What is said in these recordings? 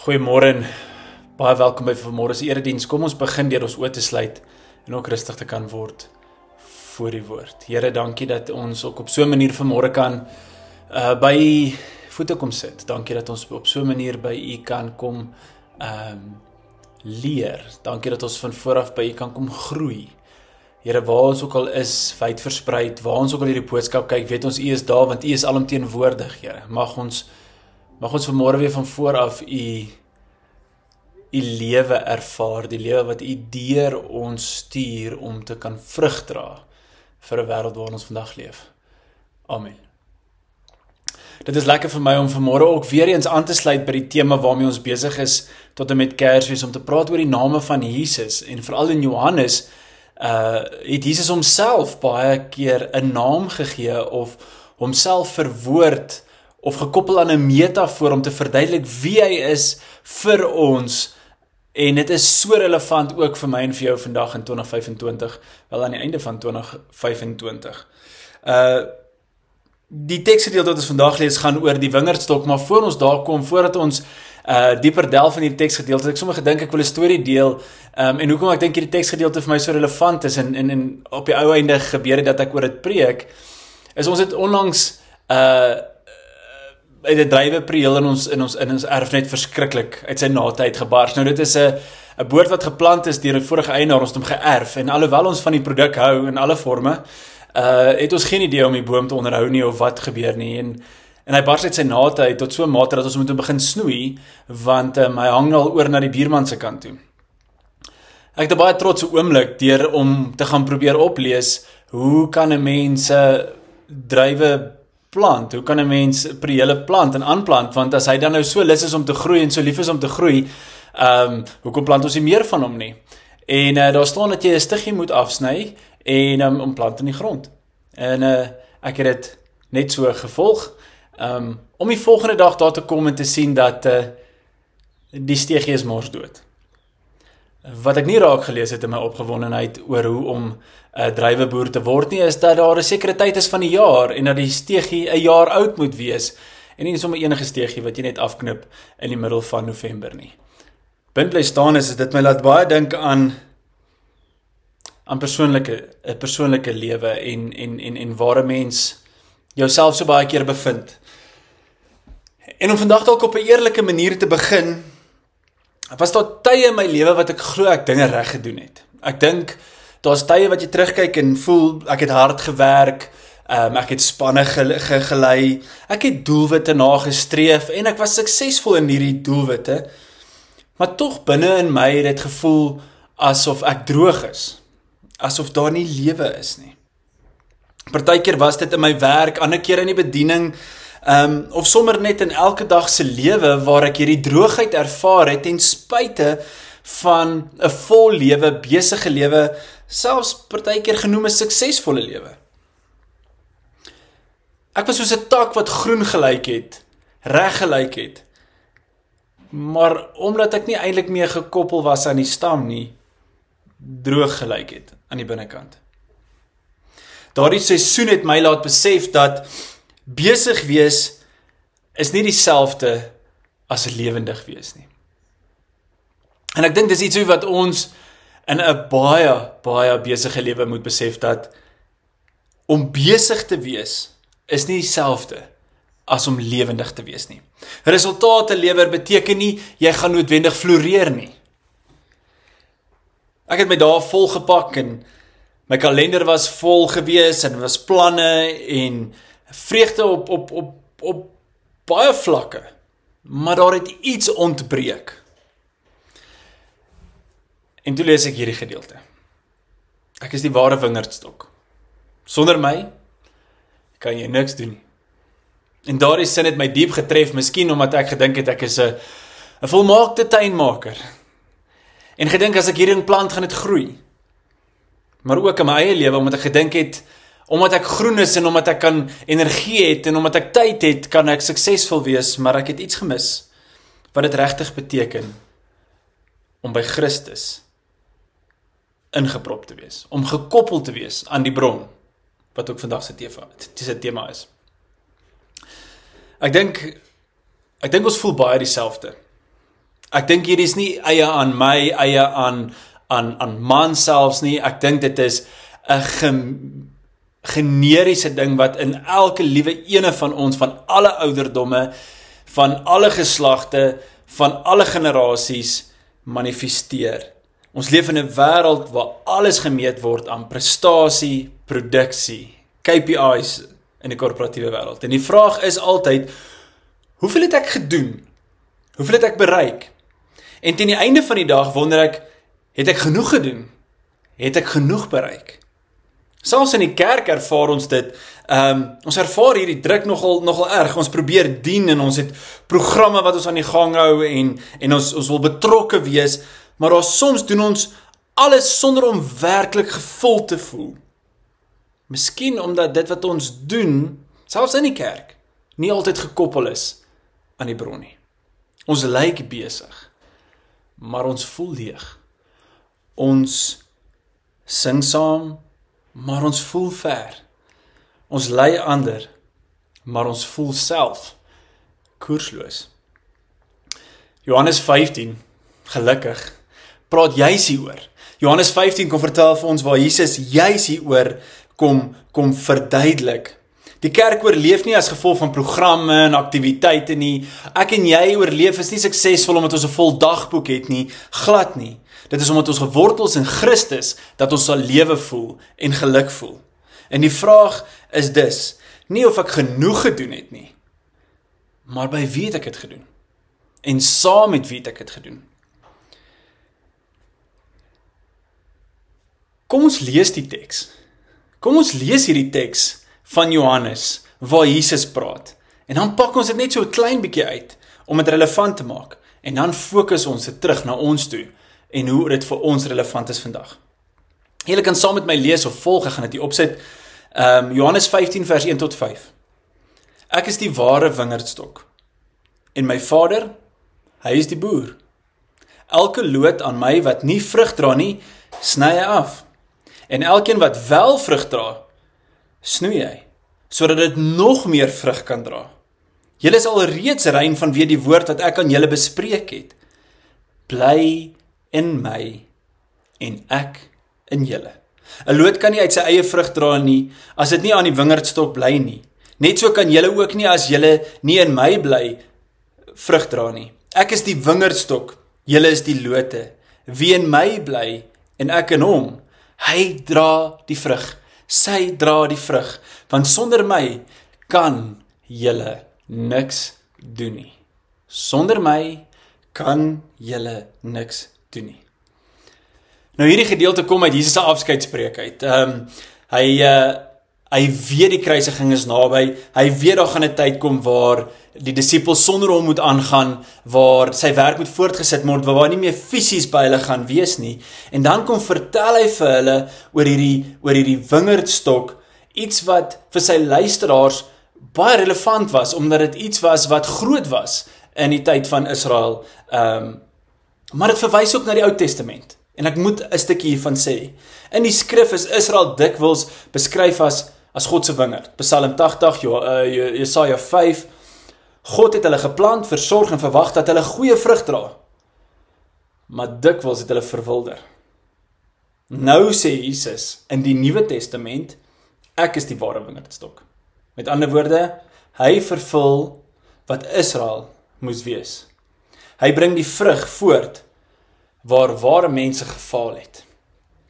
Goeiemôre en baie welkom by vanmôre se erediens. Kom ons begin deur ons oë te sluit en ook rustig te kan word voor die woord. Here, dankie dat ons ook op so 'n manier vanmôre kan by u voete kom sit. Dankie dat ons op so 'n manier by u kan kom leer. Dankie dat ons van vooraf by u kan kom groei. Here, waar ons ook al is, wyd verspreid, waar ons ook al hierdie boodskap kyk, weet ons u is daar want u is alomteenwoordig, Here. Mag ons vanmôre weer van vooraf u lewe ervaar, die lewe wat u deur ons stuur om te kan vrug dra vir 'n wêreld waarin ons vandag leef. Amen. Dit is lekker vir my om vanmôre ook weer eens aan te sluit by die tema waarmee ons besig is tot en met Kersfees, om te praat oor die name van Jesus, en veral in Johannes het Jesus homself baie keer 'n naam gegee of homself verwoord of gekoppel aan 'n metafoor om te verduidelik wie hy is vir ons. En dit is so relevant ook vir my en vir jou vandag in 2025, wel aan die einde van 2025. Die teksgedeelte wat ons vandag lees gaan oor die wingerdstok, maar voor ons daar kom, voordat ons dieper delf in die teksgedeelte, ek sommer gedink ek wil 'n storie deel, en hoekom ek dink hierdie teksgedeelte vir my so relevant is, en op die ou einde gebeur het dat ek oor dit preek, is ons het onlangs uit die druiwepreel in ons erf net verskriklik uit sy nate uitgebars. Nou dit is 'n boord wat geplant is deur 'n vorige eienaar, ons het hom geërf, en alhoewel ons van die produk hou in alle forme, het ons geen idee om die boom te onderhou nie of wat gebeur nie, en hy bars uit sy nate uit tot so 'n mate dat ons moet hom begin snoei, want hy hang al oor na die buurman se kant toe. Ek het 'n baie trotse oomblik deur om te gaan probeer oplees, hoe kan 'n mens druiwe plant, hoe kan 'n mens priele plant en aanplant, want as hy dan nou so lus is om te groei en so lief is om te groei, hoekom plant ons nie meer van hom nie? En daar staan dat jy 'n stiggie moet afsny en om plant in die grond. En ek het dit net so gevolg, om die volgende dag daar te kom en te sien dat die stiggie is mors dood. Wat ek nie raak gelees het in my opgewondenheid oor hoe om druiweboer te word nie, is dat daar 'n sekere tyd is van die jaar en dat die steegie 'n jaar oud moet wees, en nie sommer enige steegie wat jy net afknip in die middel van November nie. Punt bly staan is dit my laat baie dink aan persoonlike lewe en waar 'n mens jouself so baie keer bevind. En om vandag dalk op 'n eerlike manier te begin, was daar tye in my lewe wat ek glo ek dinge reg gedoen het. Ek dink daar's tye wat jy terugkyk en voel ek het hard gewerk, ek het spanne gelei, ek het doelwitte nagestreef en ek was suksesvol in hierdie doelwitte, maar tog binne in my het dit gevoel asof ek droog is, asof daar nie lewe is nie. Partykeer was dit in my werk, ander keer in die bediening, of sommer net in elke dag se lewe waar ek hierdie droogheid ervaar het ten spyte van 'n vol lewe, besige lewe, selfs partykeer genoem 'n suksesvolle lewe. Ek was soos 'n tak wat groen gelyk het, reg gelyk het, maar omdat ek nie eintlik meer gekoppel was aan die stam nie, droog gelyk het aan die binnekant. Daardie seisoen het my laat besef dat besig wees is nie dieselfde as lewendig wees nie. En ek dink dis iets wat ons in 'n baie besige lewe moet besef, dat om besig te wees is nie dieselfde as om lewendig te wees nie. Resultate lewer beteken nie jy gaan noodwendig floreer nie. Ek het my dae volgepak en my kalender was vol gewees en was planne en vreugde op baie vlakke, maar daar het iets ontbreek. En toe lees ek hierdie gedeelte. Ek is die ware wingerdstok. Sonder my kan jy niks doen nie. En daardie sin het my diep getref, miskien omdat ek gedink het ek is 'n volmaakte tuinmaker. En gedink as ek hierdie plant gaan dit groei. Maar ook in my eie lewe, omdat ek gedink het, omdat ek groen is en omdat ek kan energie het en omdat ek tyd het, kan ek suksesvol wees, maar ek het iets gemis wat dit regtig beteken om by Christus ingeprop te wees, om gekoppel te wees aan die bron, wat ook vandag se tema is. Ek dink ons voel baie dieselfde. Ek dink hier is nie eie aan my, eie aan man selfs nie. Ek dink dit is 'n generiese ding wat in elke liewe ene van ons, van alle ouderdomme, van alle geslagte, van alle generasies manifesteer. Ons leef in 'n wêreld waar alles gemeet word aan prestasie, produksie, KPI's in die korporatiewe wêreld. En die vraag is altyd, hoeveel het ek gedoen? Hoeveel het ek bereik? En teen die einde van die dag wonder ek, het ek genoeg gedoen? Het ek genoeg bereik? Selfs in die kerk ervaar ons dit. Ons ervaar hierdie druk nogal erg. Ons probeer dien en ons het programme wat ons aan die gang hou en ons wil betrokke wees, maar soms doen ons alles sonder om werklik gevul te voel. Miskien omdat dit wat ons doen, selfs in die kerk, nie altyd gekoppel is aan die bron nie. Ons lyk besig, maar ons voel leeg. Ons sing saam, maar ons voel ver. Ons lei ander, maar ons voel self koersloos. Johannes 15, gelukkig, praat juis hieroor. Johannes 15 kom vertel vir ons waar Jesus juis hieroor kom verduidelik. Die kerk oorleef nie as gevolg van programme en aktiwiteite nie. Ek en jy oorleef is nie suksesvol omdat ons 'n vol dagboek het nie, glad nie. Dit is omdat ons gewortels in Christus, dat ons sal lewe voel en geluk voel. En die vraag is dus, nie of ek genoeg gedoen het nie, maar by wie het ek het gedoen? En saam met wie het ek het gedoen? Kom ons lees die teks. Kom ons lees hierdie teks van Johannes, waar Jesus praat. En dan pak ons dit net so 'n klein bietjie uit, om dit relevant te maak. En dan fokus ons dit terug na ons toe, en hoe dit vir ons relevant is vandag. Julle kan saam met my lees of volg, ek gaan dit hier opsit. Johannes 15 vers 1 tot 5. Ek is die ware wingerdstok, en my Vader, hy is die boer. Elke loot aan my wat nie vrug dra nie, sny hy af. En elkeen wat wel vrug dra, snoei hy, sodat dit nog meer vrug kan dra. Julle is al reeds rein vanweë die woord wat ek aan julle bespreek het. Bly in my en ek in julle. 'n Loot kan nie uit sy eie vrug dra nie, as dit nie aan die wingerdstok bly nie. Net so kan julle ook nie as julle nie in my bly vrug dra nie. Ek is die wingerdstok, julle is die lote. Wie in my bly en ek in hom, hy dra die vrug. Sy dra die vrug, want sonder my kan julle niks doen nie. Sonder my kan julle niks doen nie. Nou hierdie gedeelte kom uit Jesus se afskeidspreek uit. Hy weet die kruisiging is naby. Hy weet daar gaan 'n tyd kom waar die disippels sonder hom moet aangaan, waar sy werk moet voortgesit word, waar nie meer fisies by hulle gaan wees nie. En dan kom vertel hy vir hulle oor hierdie wingerdstok, iets wat vir sy luisteraars baie relevant was, omdat dit iets was wat groot was in die tyd van Israel. Maar dit verwys ook na die Ou Testament. En ek moet 'n stukkie hiervan sê. In die skrif is Israel dikwels beskryf as God se wingerd. Psalm 80, Jesaja 5. God het hulle geplant, versorg en verwag dat hulle goeie vrug dra. Maar dikwels het hulle verwilder. Nou sê Jesus in die Nuwe Testament, ek is die ware wingerdstok. Met ander woorde, hy vervul wat Israel moes wees. Hy bring die vrug voort waar ware mense gefaal het.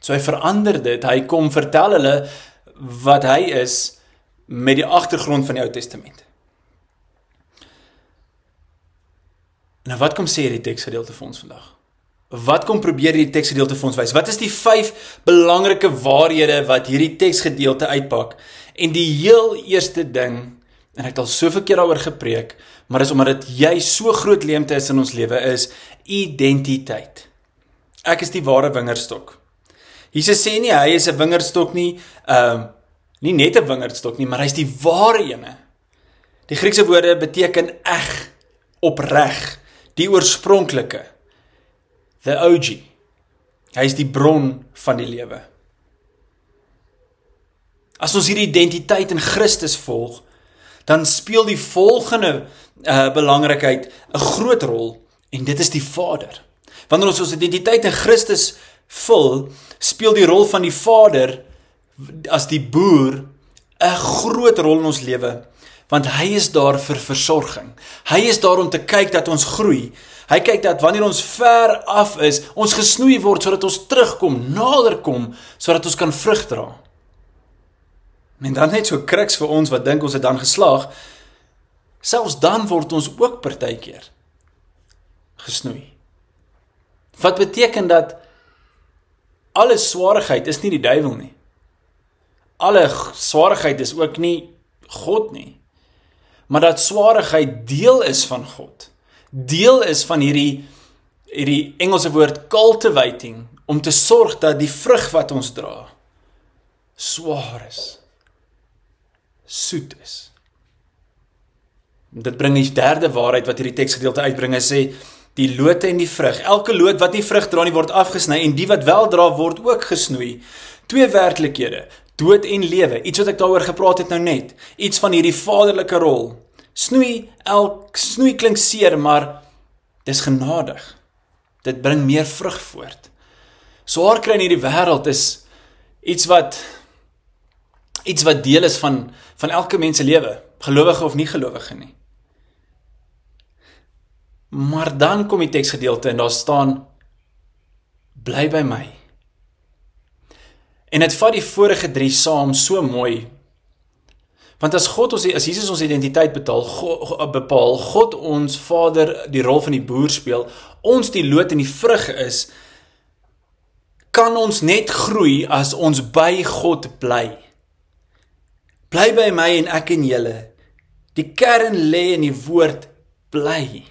So hy verander dit, hy kom vertel hulle wat hy is met die agtergrond van die Ou Testament. Nou wat kom sê hierdie teksgedeelte vir ons vandag? Wat kom probeer hierdie teksgedeelte vir ons wys? Wat is die 5 belangrike waarhede wat hierdie teksgedeelte uitpak? En die heel eerste ding, en ek het al soveel keer daaroor gepreek, maar is omdat dit juis so groot leemte is in ons lewe, is identiteit. Ek is die ware wingerdstok. Jesus sê nie, hy is 'n wingerdstok nie, nie net 'n wingerdstok nie, maar hy is die ware ene. Die Griekse woorde beteken eg, opreg, die oorspronklike, the OG. Hy is die bron van die lewe. As ons hierdie identiteit in Christus volg, dan speel die volgende belangrikheid 'n groot rol En dit is die Vader. Wanneer ons ons identiteit in Christus vul, speel die rol van die Vader as die boer 'n groot rol in ons lewe, want hy is daar vir versorging. Hy is daar om te kyk dat ons groei. Hy kyk dat wanneer ons ver af is, ons gesnoei word sodat ons terugkom, nader kom, sodat ons kan vrug dra. En dan net so kruks vir ons wat dink ons het dan geslaag, selfs dan word ons ook partykeer gesnoei. Wat beteken dat alle swaarigheid is nie die duiwel nie. Alle swaarigheid is ook nie God nie. Maar dat swaarigheid deel is van God. Deel is van hierdie Engelse woord cultivating, om te sorg dat die vrug wat ons dra, swaar is, soet is. Dit bring die derde waarheid wat hierdie teksgedeelte uitbring, is sê, die lote en die vrug. Elke loot wat nie vrug dra nie word afgesny, en die wat wel dra word ook gesnoei. Twee werklikhede, dood en lewe, iets wat ek daaroor gepraat het nou net, iets van hierdie vaderlike rol. Snoei klink seer, maar dis genadig. Dit bring meer vrug voort. Swaar kry in hierdie wêreld is iets wat deel is van elke mens se lewe, gelowige of nie gelowige nie. Maar dan kom die teksgedeelte en daar staan, bly by my. En dit vat die vorige 3 saam so mooi. Want as Jesus ons identiteit bepaal, God ons Vader die rol van die boer speel, ons die loot en die vrug is, kan ons net groei as ons by God bly. Bly by my en ek en julle. Die kern lê in die woord bly.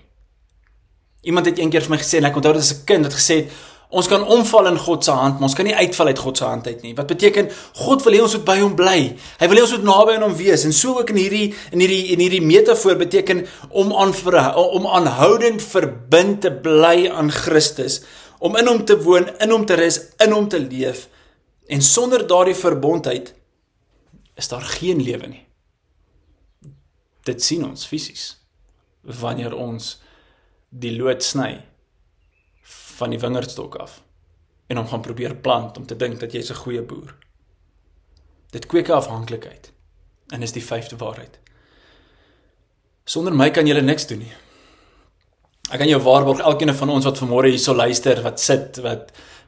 Iemand het eendag vir my gesê, en ek onthou dit as 'n kind, het gesê, ons kan omval in God se hand, maar ons kan nie uitval uit God se hand uit nie. Wat beteken, God wil hê ons moet by hom bly. Hy wil hê ons moet naby aan hom wees. En so ook in hierdie metafoor beteken om aanhoudend verbind te bly aan Christus, om in hom te woon, in hom te rus, in hom te leef. En sonder daardie verbondheid is daar geen lewe nie. Dit sien ons fisies wanneer ons die loot sny van die wingerdstok af en hom gaan probeer plant om te dink dat jy is 'n goeie boer. Dit kweek 'n afhanklikheid en is die 5de waarheid. Sonder my kan julle niks doen nie. Ek kan jou waarborg, elkeen van ons wat vanmôre hierso luister, wat sit,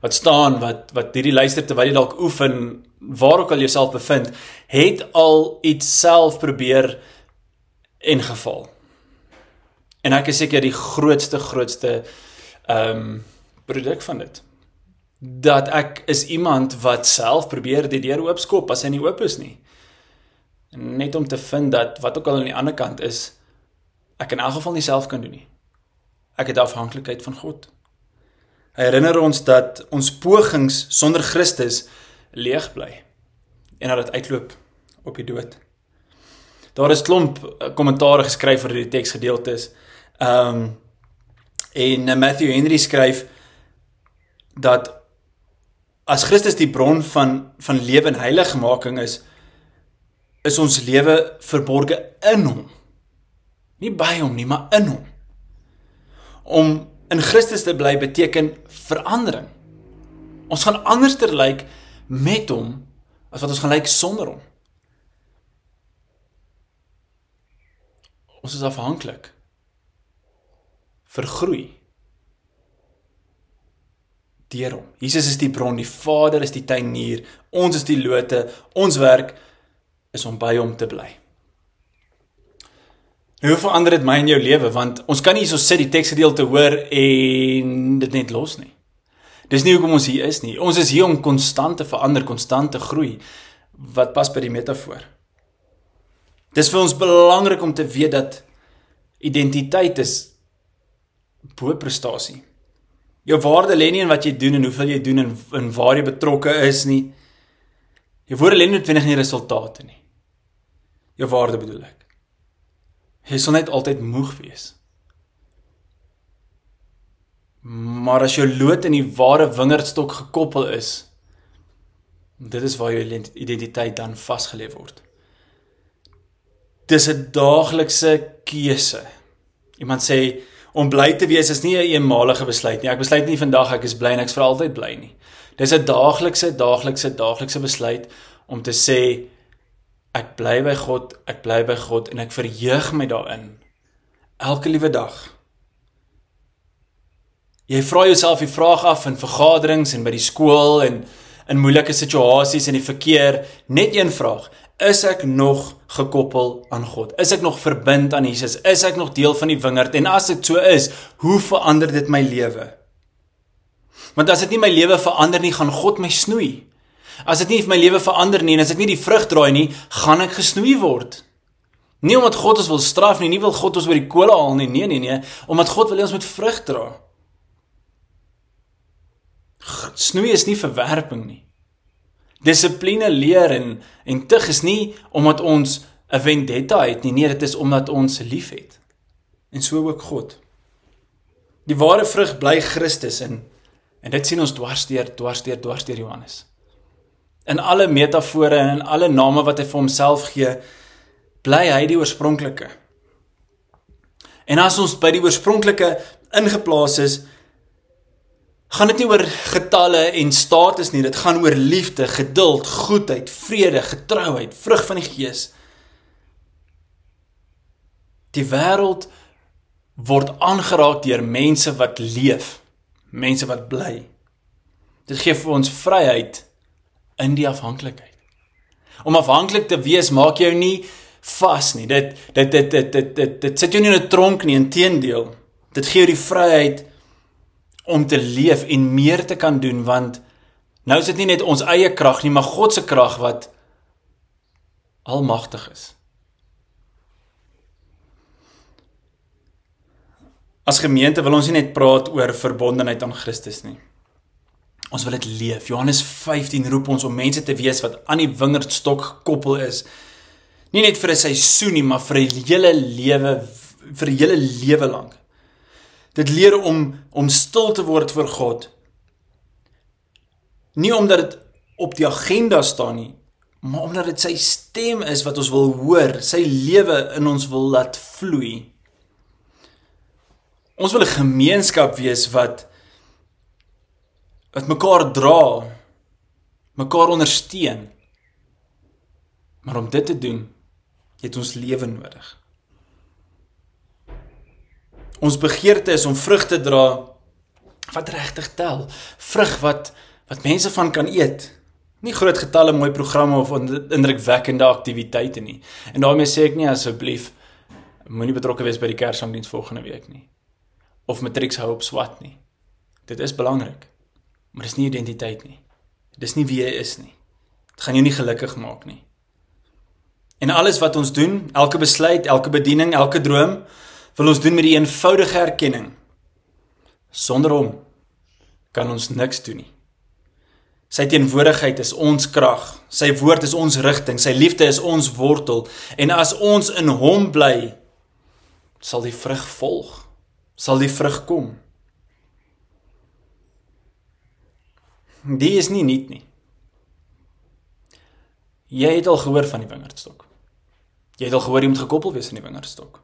wat staan, wat hierdie luister terwyl jy dalk oefen, waar ook al jouself bevind, het al iets self probeer en geval. En ek is seker die grootste produk van dit. Dat ek is iemand wat self probeer die deur oopskop as hy nie oop is nie. Net om te vind dat wat ook al aan die ander kant is, ek in elk geval nie self kan doen nie. Ek het afhanklikheid van God. Hy herinner ons dat ons pogings sonder Christus leeg bly en dat dit uitloop op die dood. Daar is klomp kommentare geskryf oor die teksgedeeltes. En Matthew Henry skryf dat as Christus die bron van lewe en heiligmaking is ons lewe verborge in hom. Nie by hom nie, maar in hom. Om in Christus te bly beteken verandering. Ons gaan anderster lyk met hom as wat ons gaan lyk sonder hom. Ons is afhanklik vir groei deur hom. Jesus is die bron, die Vader is die tuinier, ons is die lote, ons werk is om by hom te bly. Nou, hoe verander dit my in jou lewe? Want ons kan nie so sit die teksgedeelte hoor en dit net los nie. Dis nie hoekom ons hier is nie. Ons is hier om konstant te verander, konstant te groei. Wat pas by die metafoor? Dis vir ons belangrik om te weet dat identiteit is bo prestasie. Jou waarde lê nie in wat jy doen en hoeveel jy doen en waar jy betrokke is nie. Jou waarde lê nie noodwendig in die resultate nie. Jou waarde bedoel ek. Jy sal net altyd moeg wees. Maar as jou loot in die ware wingerdstok gekoppel is, dit is waar jou identiteit dan vasgelê word. Dis 'n daaglikse keuse. Iemand sê, Om bly te wees is nie 'n eenmalige besluit nie. Ek besluit nie vandag ek is bly en ek is vir altyd bly nie. Dis 'n daaglikse besluit om te sê ek bly by God en ek verheug my daarin. Elke liewe dag. Jy vra jouself die vraag af in vergaderings en by die skool en in moeilike situasies en die verkeer, net een vraag: is ek nog gekoppel aan God? Is ek nog verbind aan Jesus? Is ek nog deel van die wingerd? En as dit so is, hoe verander dit my lewe? Want as dit nie my lewe verander nie, gaan God my snoei. As dit nie my lewe verander nie en as ek nie die vrug draai nie, gaan ek gesnoei word. Nie omdat God ons wil straf nie wil God ons oor die kole haal nie, nee, omdat God wil hê ons moet vrug dra. Snoei is nie verwerping nie. Dissipline leer en tug is nie omdat ons 'n vendetta het nie, nee, dit is omdat ons lief het. En so ook God. Die ware vrug bly Christus en dit sien ons dwars deur Johannes. In alle metafore en in alle name wat hy vir homself gee, bly hy die oorspronklike. En as ons by die oorspronklike ingeplaas is, gaan dit nie oor getalle en status nie, dit gaan oor liefde, geduld, goedheid, vrede, getrouheid, vrug van die Gees. Die wêreld word aangeraak deur mense wat leef, mense wat bly. Dit gee vir ons vryheid in die afhanklikheid. Om afhanklik te wees maak jou nie vas nie. Dit sit jou nie in 'n tronk nie, inteendeel. Dit gee jou die vryheid om te leef en meer te kan doen, want nou is dit nie net ons eie krag nie, maar God se krag wat almagtig is. As gemeente wil ons nie net praat oor verbondenheid aan Christus nie. Ons wil dit leef. Johannes 15 roep ons om mense te wees wat aan die wingerdstok gekoppel is. Nie net vir 'n seisoen nie, maar vir 'n hele lewe lank. Dit leer om stil te word vir God. Nie omdat dit op die agenda staan nie, maar omdat dit sy stem is wat ons wil hoor, sy lewe in ons wil laat vloei. Ons wil 'n gemeenskap wees wat mekaar dra, mekaar ondersteun. Maar om dit te doen, het ons lewe nodig. Ons begeerte is om vrug te dra wat regtig tel. Vrug wat mense van kan eet. Nie groot getalle mooi programme of indrukwekkende aktiwiteite nie. En daarmee sê ek nie asseblief moenie betrokke wees by die Kersangdiens volgende week nie. Of matrieks hou op swat nie. Dit is belangrik, maar dis nie identiteit nie. Dis nie wie jy is nie. Dit gaan jou nie gelukkig maak nie. En alles wat ons doen, elke besluit, elke bediening, elke droom, wil ons doen met die eenvoudige erkenning. Sonder hom kan ons niks doen nie. Sy teenwoordigheid is ons krag, sy woord is ons rigting, sy liefde is ons wortel, en as ons in hom bly, sal die vrug volg, sal die vrug kom. Die is nie nuut nie. Jy het al gehoor van die wingerdstok. Jy het al gehoor jy moet gekoppel wees aan die wingerdstok.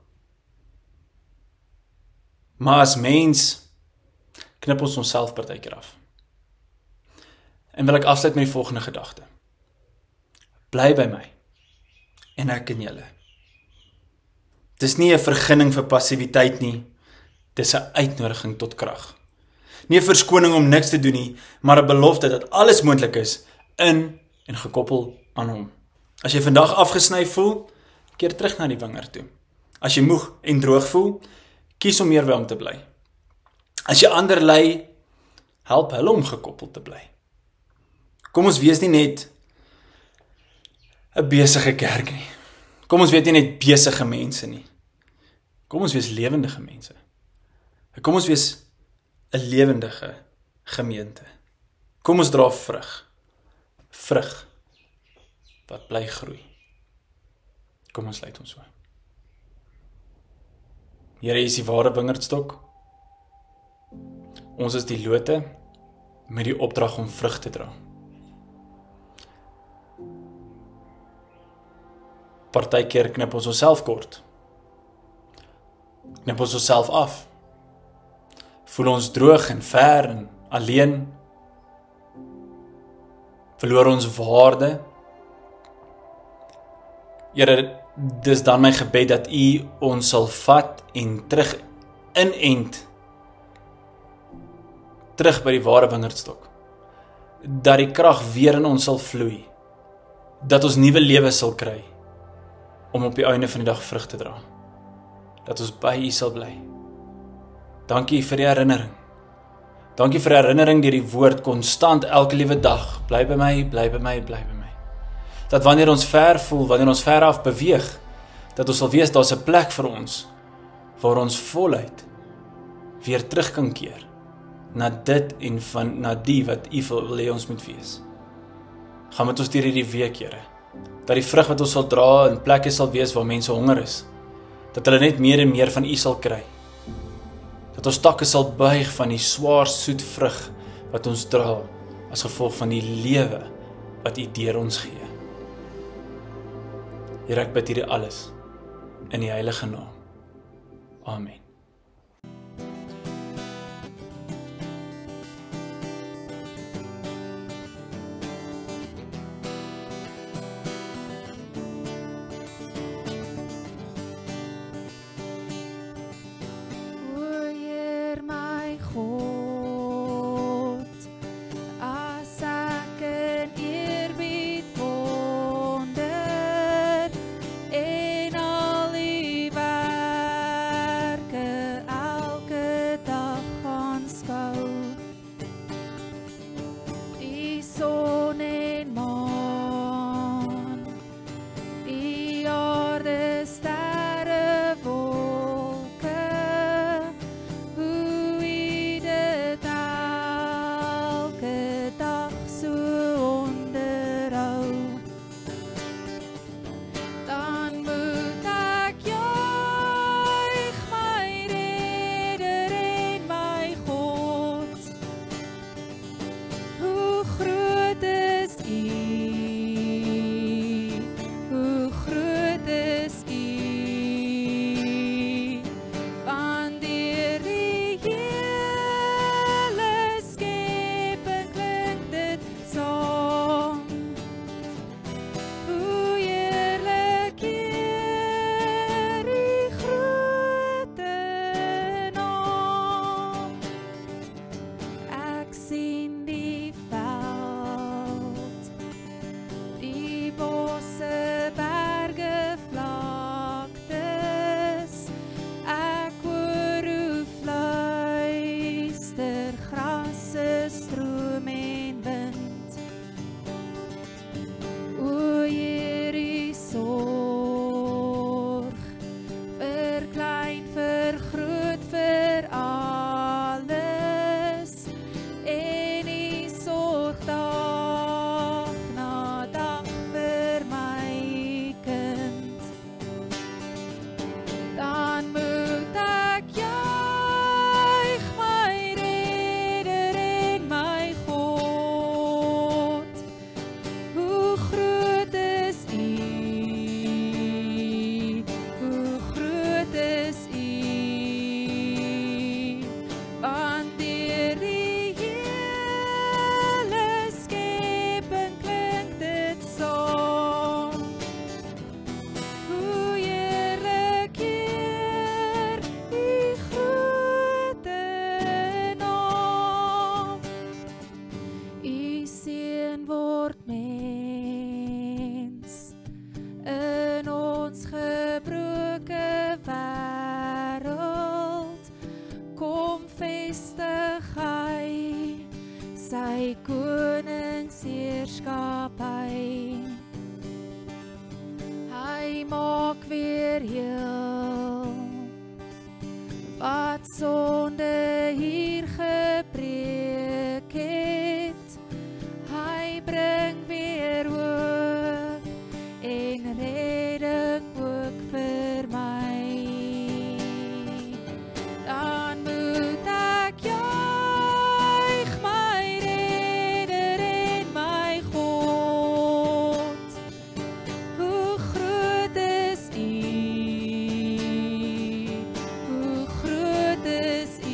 Maar as mens knip ons onsself partykeer af. En wil ek afsluit met die volgende gedagte. Bly by my en ek in julle. Dis nie 'n vergunning vir passiwiteit nie, dis 'n uitnodiging tot krag. Nie 'n verskoning om niks te doen nie, maar 'n belofte dat alles moontlik is in en gekoppel aan hom. As jy vandag afgesny voel, keer terug na die wingerd toe. As jy moeg en droog voel, kies om meer by hom te bly. As jy ander lei, help hulle om gekoppel te bly. Kom ons wees nie net 'n besige kerk nie. Kom ons wees nie net besige mense nie. Kom ons wees lewendige mense. Kom ons wees 'n lewendige gemeente. Kom ons dra vrug. Vrug wat bly groei. Kom ons sluit ons so. Here, U is die ware wingerdstok. Ons is die lote met die opdrag om vrug te dra. Partykeer knip ons onsself kort. Knip ons onsself af. Voel ons droog en ver en alleen. Verloor ons waarde. Here, dis dan my gebed dat U ons sal vat en terug inent. Terug by die ware wingerdstok. Dat die krag weer in ons sal vloei. Dat ons nuwe lewe sal kry. Om op die einde van die dag vrug te dra. Dat ons by U sal bly. Dankie vir die herinnering. Dankie vir die herinnering deur die woord konstant elke liewe dag. Bly by my, bly by my, bly by my. Dat wanneer ons ver voel, wanneer ons ver af beweeg, dat ons sal weet daar's 'n plek vir ons waar ons voluit weer terug kan keer na dit en na die wat U wil hê ons moet wees. Gaan met ons deur hierdie week, Here. Dat die vrug wat ons sal dra in plekke sal wees waar mense honger is. Dat hulle net meer en meer van U sal kry. Dat ons takke sal buig van die swaar soet vrug wat ons dra as gevolg van die lewe wat U deur ons gee. Here, ek bid hierdie alles in die heilige naam. Amen. sy koningsheerskappy. Hy maak weer heel wat sonde hier gebreek het. Hy bring weer hoop en redding ook vir my. Dan moet ek juig, my redder en my God. Hoe groot is U? Hoe groot is U?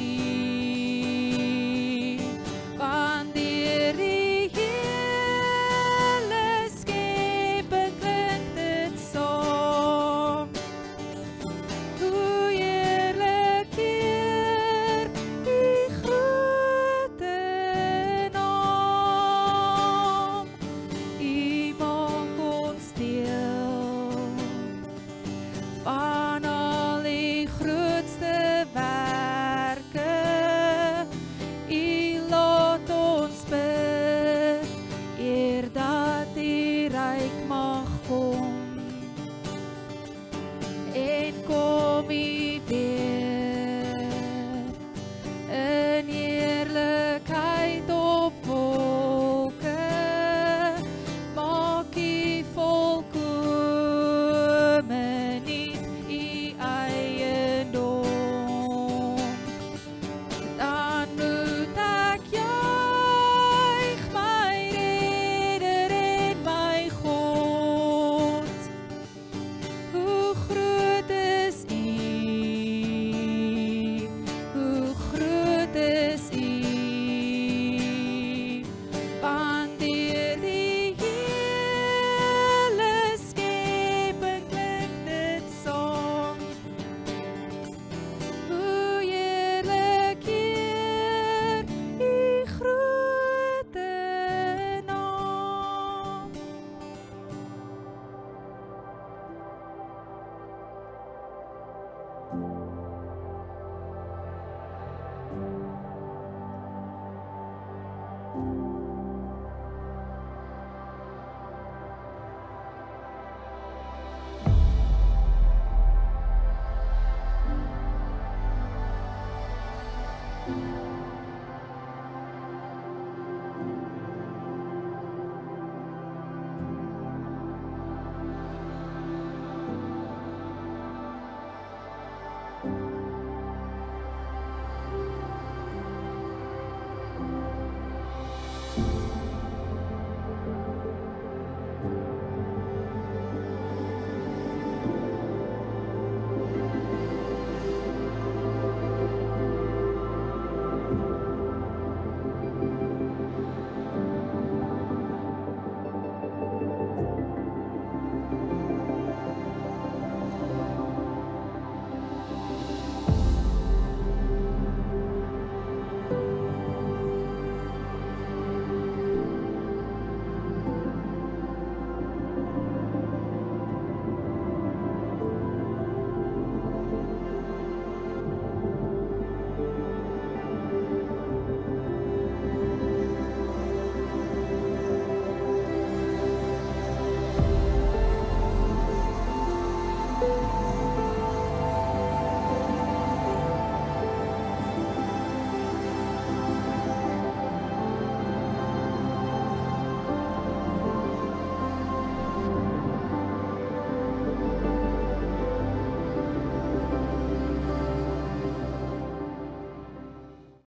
Amen.